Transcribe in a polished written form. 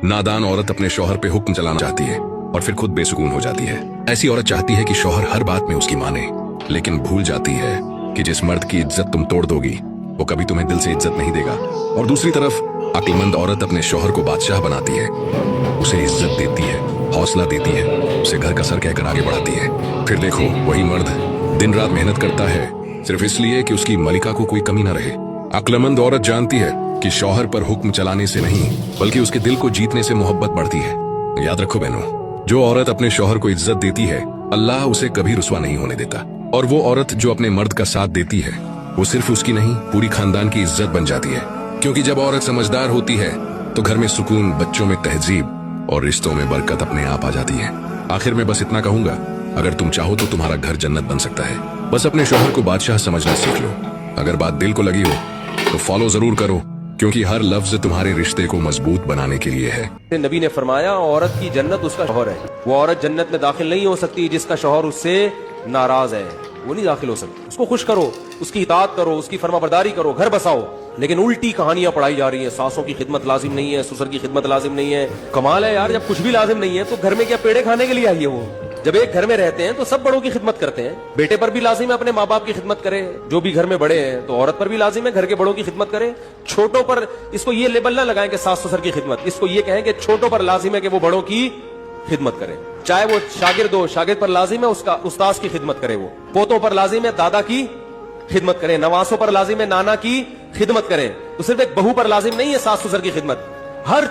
नादान औरत अपने शौहर पे हुक्म चलाना चाहती है और फिर खुद बेसुकून हो जाती है। ऐसी औरत चाहती है कि शौहर हर बात में उसकी माने, लेकिन भूल जाती है कि जिस मर्द की इज्जत तुम तोड़ दोगी वो कभी तुम्हें दिल से इज्जत नहीं देगा। और दूसरी तरफ अक्लमंद औरत अपने शौहर को बादशाह बनाती है, उसे इज्जत देती है, हौसला देती है, उसे घर का सर कहकर आगे बढ़ाती है। फिर देखो वही मर्द दिन रात मेहनत करता है सिर्फ इसलिए कि उसकी मलिका को कोई कमी न रहे। अक्लमंद औरत जानती है कि शौहर पर हुक्म चलाने से नहीं बल्कि उसके दिल को जीतने से मोहब्बत बढ़ती है। याद रखो बहनों, जो औरत अपने शौहर को इज्जत देती है अल्लाह उसे कभी रुसवा नहीं होने देता। और वो औरत जो अपने मर्द का साथ देती है वो सिर्फ उसकी नहीं पूरी खानदान की इज्जत बन जाती है। क्योंकि जब औरत समझदार होती है तो घर में सुकून, बच्चों में तहजीब और रिश्तों में बरकत अपने आप आ जाती है। आखिर में बस इतना कहूंगा, अगर तुम चाहो तो तुम्हारा घर जन्नत बन सकता है। बस अपने शौहर को बादशाह समझना सीख लो। अगर बात दिल को लगी हो तो फॉलो जरूर करो, क्योंकि हर लफ्ज तुम्हारे रिश्ते को मजबूत बनाने के लिए है। नबी ने फरमाया औरत की जन्नत उसका शौहर है। वो औरत जन्नत में दाखिल नहीं हो सकती जिसका शौहर उससे नाराज है, वो नहीं दाखिल हो सकती। उसको खुश करो, उसकी इताअत करो, उसकी फरमाबरदारी करो, घर बसाओ। लेकिन उल्टी कहानियां पढ़ाई जा रही हैं, सासों की खिदमत लाजिम नहीं है, ससुर की खिदमत लाजिम नहीं है। कमाल है यार, जब कुछ भी लाजिम नहीं है तो घर में क्या पेड़े खाने के लिए आई है वो? जब एक घर में रहते हैं तो सब बड़ों की खिदमत करते हैं। बेटे पर भी लाजिम है अपने माँ बाप की खिदमत करे, जो भी घर में बड़े हैं, तो औरत पर भी लाजिम है घर के बड़ों की खिदमत करे। छोटों पर इसको ये लेबल ना लगाएं कि सास ससुर की खिदमत, इसको ये कहें कि छोटों पर लाजिम है कि वो बड़ों की खिदमत करे। चाहे वो शागिर्द हो, शागिर्द पर लाजिम है उसका उस्ताद की खिदमत करे। वो पोतों पर लाजिम है दादा की खिदमत करे, नवासों पर लाजिम है नाना की खिदमत करे। तो सिर्फ एक बहू पर लाजिम नहीं है सास ससुर की खिदमत। हर